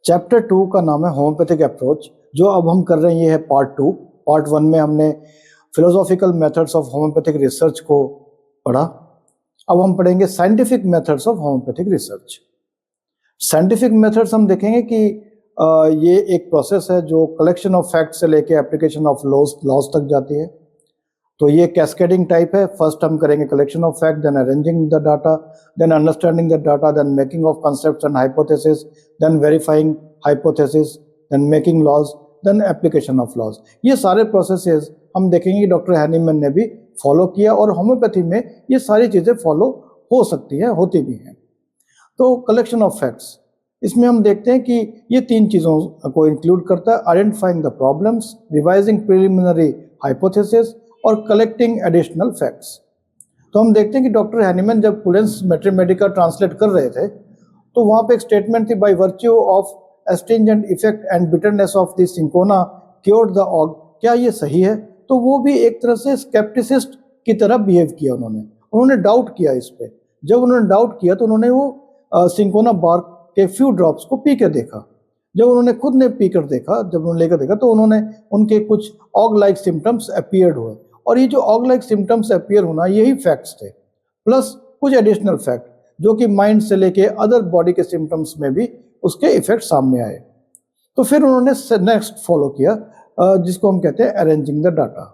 Chapter 2 का नाम है होम्योपैथिक अप्रोच। जो अब हम कर रहे हैं ये है पार्ट 2। पार्ट 1 में हमने philosophical methods of homeopathic research को पढ़ा। अब हम पढ़ेंगे scientific methods of homeopathic research. Scientific methods हम देखेंगे कि ये एक प्रोसेस है जो कलेक्शन ऑफ फैक्ट से लेके एप्लीकेशन ऑफ लॉज तक जाती है। तो ये कैस्केडिंग टाइप है। फर्स्ट हम करेंगे collection of fact, then arranging the data, then understanding the data, then making of concepts and hypothesis, then verifying hypothesis, then making laws, then application of laws. ये सारे प्रोसेसेस हम देखेंगे कि doctor Hahnemann ने भी follow किया और homeopathy में ये सारी चीज़ें फॉलो हो सकती हैं, होती भी हैं। तो कलेक्शन ऑफ फैक्ट्स, इसमें हम देखते हैं कि ये 3 चीज़ों को इंक्लूड करता है: identifying the problems, revising preliminary hypothesis और कलेक्टिंग एडिशनल फैक्ट्स। तो हम देखते हैं कि डॉक्टर हैनीमैन जब पुलेंस मैथमेटिका ट्रांसलेट कर रहे थे तो वहाँ पे एक स्टेटमेंट थी, by virtue of astringent effect and bitterness of the cinchona cured the ague. क्या ये सही है? तो वो भी एक तरह से स्केप्टिसिस्ट की तरह बिहेव किया। उन्होंने डाउट किया इस पे। जब उन्होंने डाउट किया तो उन्होंने वो सिंकोना बार्क के फ्यू ड्रॉप्स को पी के देखा। जब उन्होंने खुद ने पी कर देखा, जब उन्होंने लेकर देखा तो उनके कुछ ऑग लाइक सिम्टम्स अपीयर्ड हुए। और ये जो ऑग लाइक सिम्टम्स अपीयर होना, यही फैक्ट्स थे, प्लस कुछ एडिशनल फैक्ट जो कि माइंड से लेके अदर बॉडी के सिम्टम्स में भी उसके इफेक्ट सामने आए। तो फिर उन्होंने नेक्स्ट फॉलो किया, जिसको हम कहते हैं अरेंजिंग द डाटा।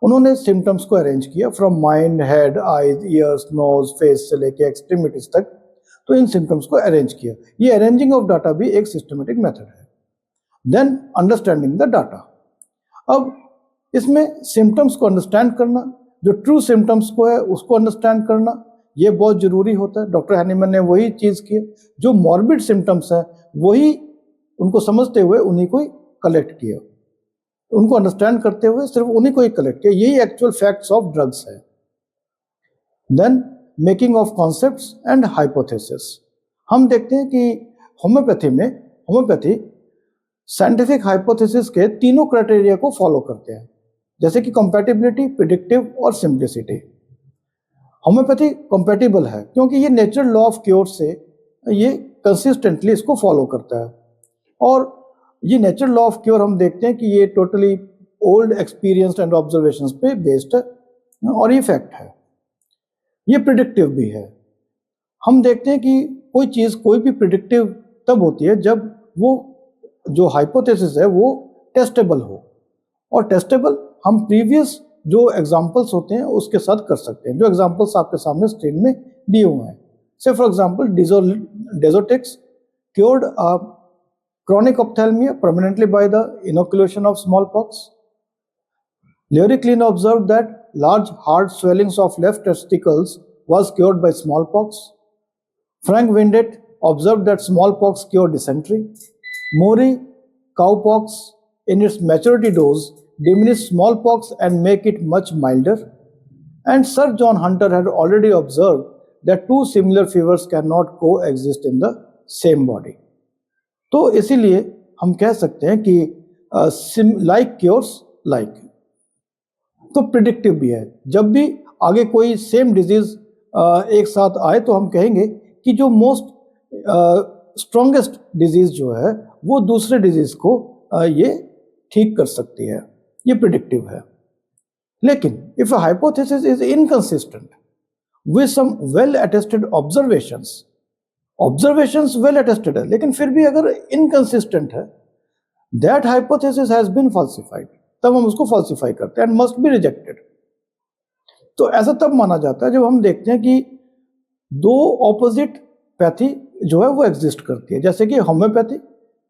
उन्होंने सिम्टम्स को अरेंज किया from mind, head, eyes, ears, nose, face से लेके एक्सट्रीमिटीज तक। तो इन सिम्टम्स को अरेंज किया। ये अरेंजिंग ऑफ डाटा भी एक सिस्टमेटिक मेथड है। Then understanding the data. अब इसमें सिम्टम्स को अंडरस्टैंड करना, जो ट्रू सिम्टम्स को है उसको अंडरस्टैंड करना, ये बहुत जरूरी होता है। डॉक्टर हैनीमैन ने वही चीज की। जो मॉर्बिड सिम्टम्स है वही उनको समझते हुए उन्हीं को ही कलेक्ट किया, उनको अंडरस्टैंड करते हुए सिर्फ उन्हीं को ही कलेक्ट किया। यही एक्चुअल फैक्ट्स ऑफ ड्रग्स है। Then making of concepts and hypothesis. हम देखते हैं कि होम्योपैथी साइंटिफिक हाइपोथेसिस के तीनों क्राइटेरिया को फॉलो करते हैं, जैसे कि कंपैटिबिलिटी, प्रिडिक्टिव और सिंप्लिसिटी। होम्योपैथी कंपैटिबल है क्योंकि ये नेचुरल लॉ ऑफ क्योर से ये कंसिस्टेंटली इसको फॉलो करता है। और ये नेचुरल लॉ ऑफ क्योर हम देखते हैं कि ये totally old experience and observations पे बेस्ड है और ये फैक्ट है। ये प्रिडिक्टिव भी है। हम देखते हैं कि कोई चीज़ कोई भी प्रिडिक्टिव तब होती है जब वो जो हाइपोथेसिस है वो टेस्टेबल हो। और टेस्टेबल हम प्रीवियस जो एग्जांपल्स होते हैं उसके साथ कर सकते हैं, जो एग्जांपल्स आपके सामने स्क्रीन में दिए हुए हैं। से फॉर एग्जांपल डेजोटेक्स cured chronic ophthalmia permanently by the inoculation of smallpox. Larry Klein observed that large hard swellings of left testicles was cured by smallpox. Frank Windet observed that smallpox cured dysentery. Maury cowpox in its maturity dose diminished smallpox and make it much milder. And Sir John Hunter had already observed that two similar fevers cannot coexist in the same body. तो इसीलिए हम कह सकते हैं कि like cures like. तो predictive भी है। जब भी आगे कोई सेम डिजीज एक साथ आए तो हम कहेंगे कि जो मोस्ट स्ट्रॉन्गेस्ट डिजीज जो है वो दूसरे डिजीज को ये ठीक कर सकती है। ये प्रिडिक्टिव है। लेकिन if a hypothesis is inconsistent with some well attested observations well attested है, लेकिन फिर भी अगर इनकंसिस्टेंट है, that hypothesis has been falsified, तब हम उसको फॉल्सिफाई करते हैं एंड मस्ट बी रिजेक्टेड। तो ऐसा तब माना जाता है जब हम देखते हैं कि दो ऑपोजिट पैथी जो है वो एग्जिस्ट करती है, जैसे कि homeopathy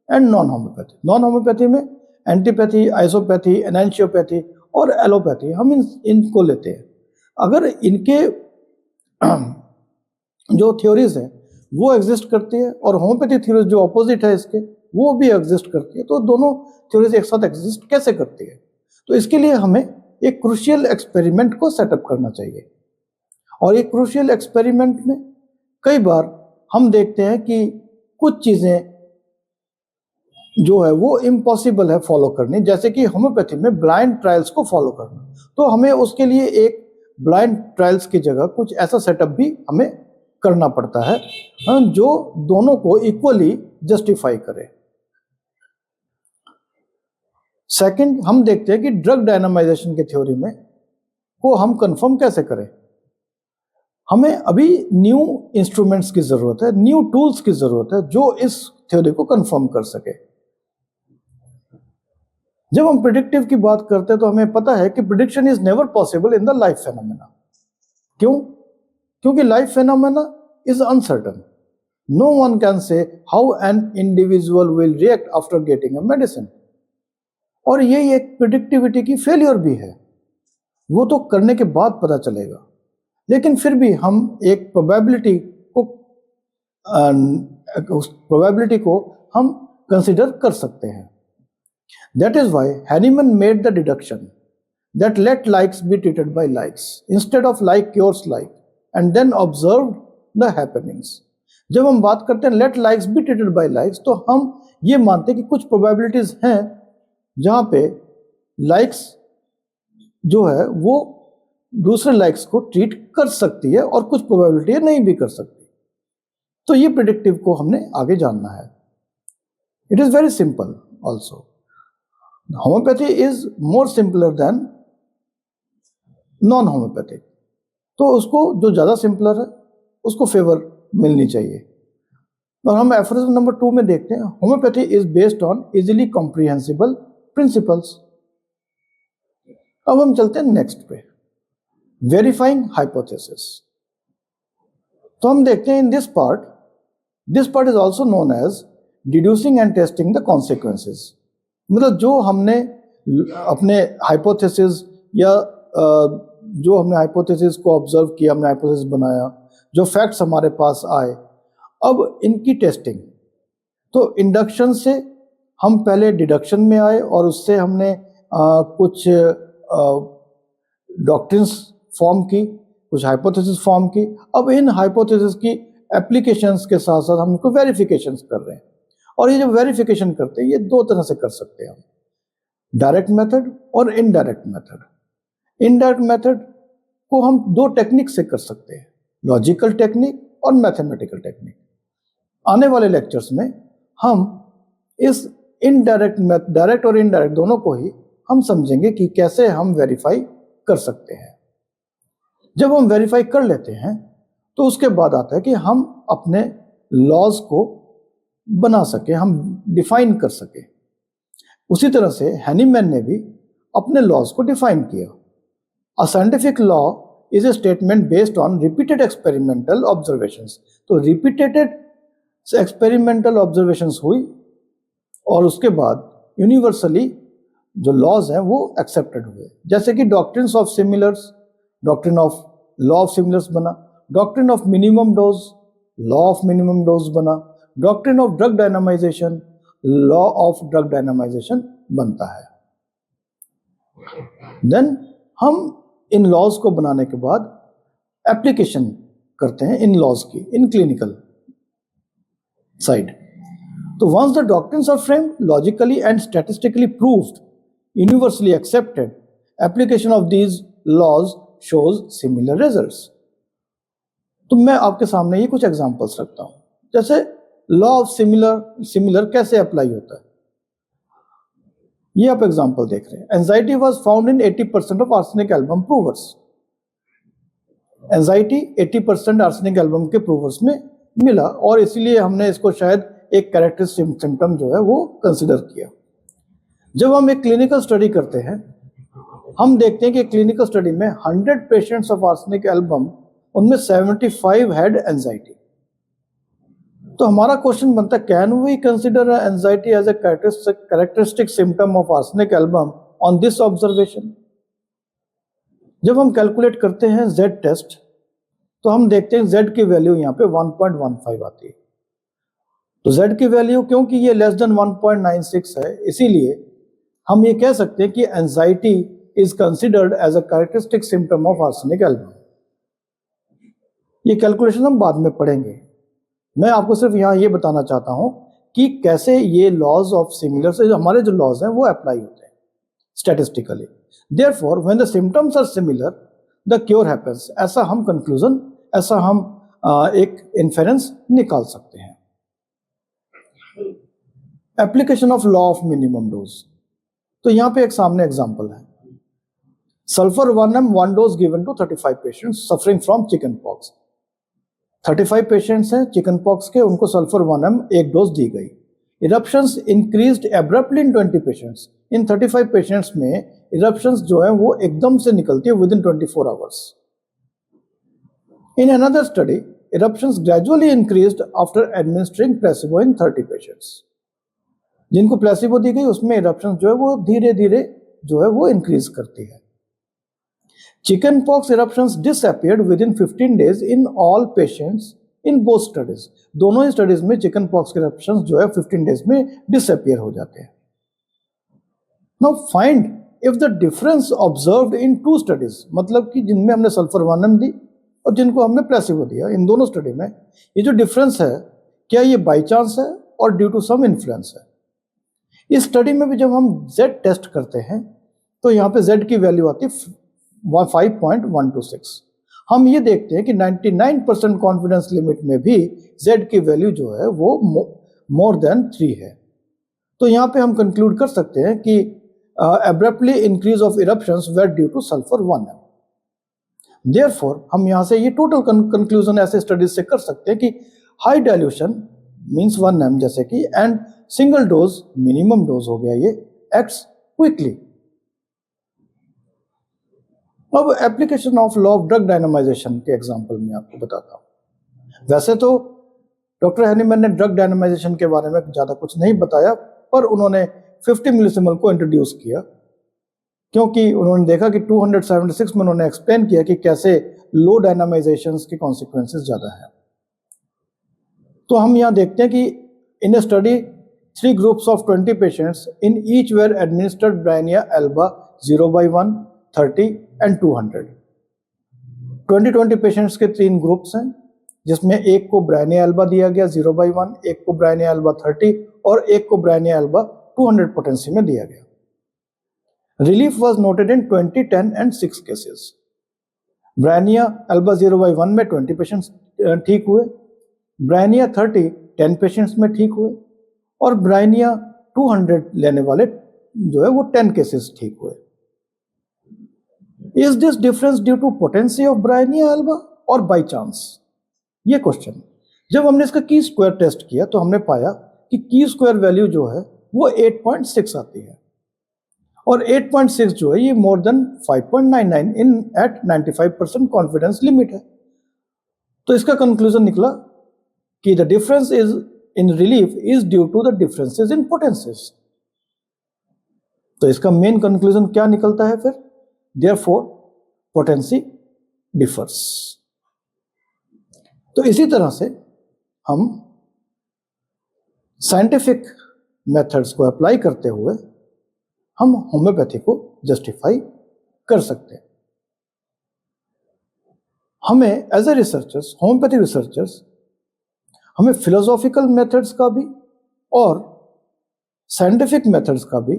and non homeopathy. Non homeopathy में एंटीपैथी, आइसोपैथी, एनेंशियोपैथी और एलोपैथी, हम इनको लेते हैं। अगर इनके जो थ्योरीज हैं वो एग्जिस्ट करती है और होम्योपैथी थ्योरीज जो ऑपोजिट है इसके वो भी एग्जिस्ट करती है, तो दोनों थ्योरीज एक साथ एग्जिस्ट कैसे करती है? तो इसके लिए हमें एक क्रूशियल एक्सपेरिमेंट को सेटअप करना चाहिए। और एक क्रूशियल एक्सपेरिमेंट में कई बार हम देखते हैं कि कुछ चीज़ें जो है वो इम्पॉसिबल है फॉलो करनी, जैसे कि होम्योपैथी में ब्लाइंड ट्रायल्स को फॉलो करना। तो हमें उसके लिए एक ब्लाइंड ट्रायल्स की जगह कुछ ऐसा सेटअप भी हमें करना पड़ता है जो दोनों को इक्वली जस्टिफाई करे। सेकंड, हम देखते हैं कि ड्रग डायनामाइजेशन की थ्योरी में को हम कंफर्म कैसे करें। हमें अभी न्यू इंस्ट्रूमेंट्स की जरूरत है, न्यू टूल्स की जरूरत है जो इस थ्योरी को कंफर्म कर सके। जब हम प्रिडिक्टिव की बात करते हैं तो हमें पता है कि prediction is never possible in the life phenomena. क्यों? क्योंकि life phenomena is uncertain. No one can say how an individual will react after getting a medicine. और ये एक प्रिडिक्टिविटी की फेलियर भी है, वो तो करने के बाद पता चलेगा। लेकिन फिर भी हम एक प्रोबेबिलिटी को उस प्रोबेबिलिटी को हम कंसिडर कर सकते हैं। That is why Hahnemann made the deduction that let likes be treated by likes instead of like cures like and then observed the happenings. जब हम बात करते हैं let likes be treated by likes तो हम ये मानते हैं कि कुछ probabilities हैं जहाँ पे likes जो है वो दूसरे likes को treat कर सकती है और कुछ probability नहीं भी कर सकती। तो ये predictive को हमने आगे जानना है। It is very simple also. Homeopathy is more simpler than non homeopathic, तो उसको जो ज़्यादा सिंपलर है उसको फेवर मिलनी चाहिए। और हम एफोरिज्म नंबर 2 में देखते हैं homeopathy is based on easily comprehensible principles. अब हम चलते हैं नेक्स्ट पे, वेरीफाइंग हाइपोथेसिस। तो हम देखते हैं in this part is also known as deducing and testing the consequences. मतलब जो हमने अपने हाइपोथेसिस या जो हमने हाइपोथेसिस को ऑब्जर्व किया, हमने हाइपोथेसिस बनाया, जो फैक्ट्स हमारे पास आए, अब इनकी टेस्टिंग। तो इंडक्शन से हम पहले डिडक्शन में आए और उससे हमने कुछ डॉक्ट्रिन्स फॉर्म की, कुछ हाइपोथेसिस फॉर्म की। अब इन हाइपोथेसिस की एप्लीकेशंस के साथ साथ हम इनको वेरिफिकेशंस कर रहे हैं। और ये जो वेरिफिकेशन करते हैं ये दो तरह से कर सकते हैं हम, डायरेक्ट मेथड और इनडायरेक्ट मेथड। इनडायरेक्ट मेथड को हम दो टेक्निक से कर सकते हैं, लॉजिकल टेक्निक और मैथमेटिकल टेक्निक। आने वाले लेक्चर्स में हम इस डायरेक्ट और इनडायरेक्ट दोनों को ही हम समझेंगे कि कैसे हम वेरीफाई कर सकते हैं। जब हम वेरीफाई कर लेते हैं तो उसके बाद आता है कि हम अपने लॉज को बना सके, हम डिफाइन कर सके। उसी तरह से हैनीमैन ने भी अपने लॉज को डिफाइन किया। A scientific law is a statement based on repeated experimental observations. तो रिपीटेड एक्सपेरिमेंटल ऑब्जर्वेशंस हुई और उसके बाद यूनिवर्सली जो लॉज हैं वो एक्सेप्टेड हुए। जैसे कि doctrines of similars, doctrine of law of similars बना, doctrine of minimum dose, law of minimum dose बना, doctrine of drug dynamization, law of drug dynamization बनता है। देन हम इन लॉज को बनाने के बाद एप्लीकेशन करते हैं इन लॉज की इन क्लिनिकल साइड। तो once the doctrines are framed, logically and statistically proved, universally accepted, application of these laws shows similar results. तो मैं आपके सामने ये कुछ एग्जांपल्स रखता हूं। जैसे लॉ ऑफ सिमिलर कैसे अप्लाई होता है, ये आप एग्जांपल देख रहे हैं। Anxiety was found in 80% of arsenic album प्रूवर्स। Anxiety 80% arsenic album के प्रूवर्स में मिला और इसीलिए हमने इसको शायद एक कैरेक्टरिस्टिक सिम्टम जो है वो कंसिडर किया। जब हम एक क्लिनिकल स्टडी करते हैं, हम देखते हैं कि क्लिनिकल स्टडी में 100 पेशेंट्स ऑफ आर्सेनिक एल्बम, उनमें 75 हैड एंजाइटी। तो हमारा क्वेश्चन बनता है, can we consider anxiety as a characteristic symptom of arsenic album on this observation? जब हम कैलकुलेट करते हैं जेड टेस्ट तो हम देखते हैं जेड की वैल्यू यहाँ पे 1.15 आती है। तो जेड की वैल्यू, क्योंकि ये लेस देन 1.96 है, इसीलिए हम ये कह सकते हैं कि anxiety is considered as a characteristic symptom of arsenic album. ये कैलकुलेशन हम बाद में पढ़ेंगे। मैं आपको सिर्फ यहाँ ये बताना चाहता हूँ कि कैसे ये लॉज ऑफ सिमिलर से हमारे जो लॉज हैं वो अप्लाई होते हैं statistically. Therefore when the symptoms are similar the cure happens. ऐसा हम कंक्लूजन, ऐसा हम एक इन्फेरेंस निकाल सकते हैं। Application of law of minimum dose. तो यहाँ पे एक सामने एग्जाम्पल है, sulphur 1 mg 1 dose given to 35 patients suffering from chicken pox. 35 patients हैं चिकन पॉक्स के, उनको सल्फर 1 mg एक डोज दी गई। इरप्शंस इंक्रीज्ड एब्रप्टली इन 20 पेशेंट्स। इन 35 पेशेंट्स में इरप्शंस जो है वो एकदम से निकलती है with in 24 hours. In another study eruptions gradually increased after administering placebo in 30 patients. जिनको प्लेसिबो दी गई उसमें इरप्शंस जो है वो धीरे धीरे जो है वो इंक्रीज करती है। Chicken pox eruptions disappeared within 15 days in all patients in both studies. दोनों ही स्टडीज में चिकन पॉक्स के इरप्शंस जो है 15 days में डिसअपीयर हो जाते हैं। Now find if the difference observed in two studies, मतलब कि जिनमें हमने सल्फर 1 mg दी और जिनको हमने प्लेसिबो दिया, इन दोनों स्टडी में ये जो डिफरेंस है क्या ये बाई चांस है और ड्यू टू सम इन्फ्लुएंस है। इस स्टडी में भी जब हम Z टेस्ट करते हैं तो यहाँ पे Z की वैल्यू आती है 5.126। हम ये देखते हैं कि 99% कॉन्फिडेंस लिमिट में भी Z की वैल्यू जो है वो मोर देन 3 है। तो यहाँ पे हम कंक्लूड कर सकते हैं कि abruptly increase of eruptions were due to sulphur 1 mg। Therefore हम यहाँ से ये टोटल कंक्लूजन ऐसे स्टडीज से कर सकते हैं कि हाई डाइल्यूशन मींस 1 mg जैसे कि and single dose minimum dose हो गया ये एक्ट्स क्विकली। अब application of law of drug dynamization के एग्जांपल में आपको बताता हूं। वैसे तो डॉक्टर हैनीमैन ने ड्रग डायनामाइजेशन के बारे में ज़्यादा कुछ नहीं बताया, पर उन्होंने 50 मिलीसिमल को इंट्रोड्यूस किया क्योंकि उन्होंने देखा कि 276 में उन्होंने एक्सप्लेन किया कि कैसे लो डायनामाइजेशन के कॉन्सिक्वेंसेस ज़्यादा है। तो हम यहाँ देखते हैं कि इन ए study 3 groups of 20 patients in each were administered Brineia alba 0/1, 30 and 200। 20 patients के 3 ग्रुप्स हैं जिसमें एक को Brineia alba दिया गया 0/1, एक को Brineia alba 30 और एक को Brineia alba 200 पोटेंसी में दिया गया। Relief was noted in 20, 10 and 6 cases. Brineia alba 0/1 में 20 पेशेंट्स ठीक हुए, Brineia 30 10 पेशेंट्स में ठीक हुए और Brineia 200 लेने वाले जो है वो 10 केसेस ठीक हुए। Is this difference due to potency of Brineia alba और बाई चांस? ये क्वेश्चन। जब हमने इसका की स्क्वायर टेस्ट किया तो हमने पाया कि की स्क्वायर वैल्यू जो है वो 8.6 आती है और 8.6 जो है ये more than 5.99 in at 95% confidence limit है। तो इसका कंक्लूजन निकला कि the difference is in relief is due to the differences in potencies. तो इसका मेन कंक्लूजन क्या निकलता है फिर? Therefore potency differs. तो इसी तरह से हम साइंटिफिक मेथड्स को अप्लाई करते हुए हम होम्योपैथी को जस्टिफाई कर सकते हैं। हमें as a researchers, homeopathy researchers, हमें फिलोसॉफिकल मेथड्स का भी और साइंटिफिक मेथड्स का भी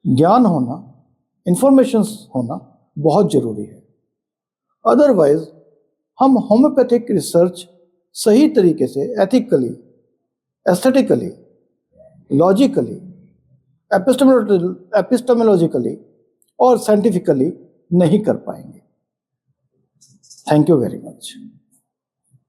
ज्ञान होना, इंफॉर्मेशन होना बहुत जरूरी है। अदरवाइज हम होम्योपैथिक रिसर्च सही तरीके से एथिकली, एस्थेटिकली, लॉजिकली, एपिस्टेमोलॉजिकली और साइंटिफिकली नहीं कर पाएंगे। Thank you very much.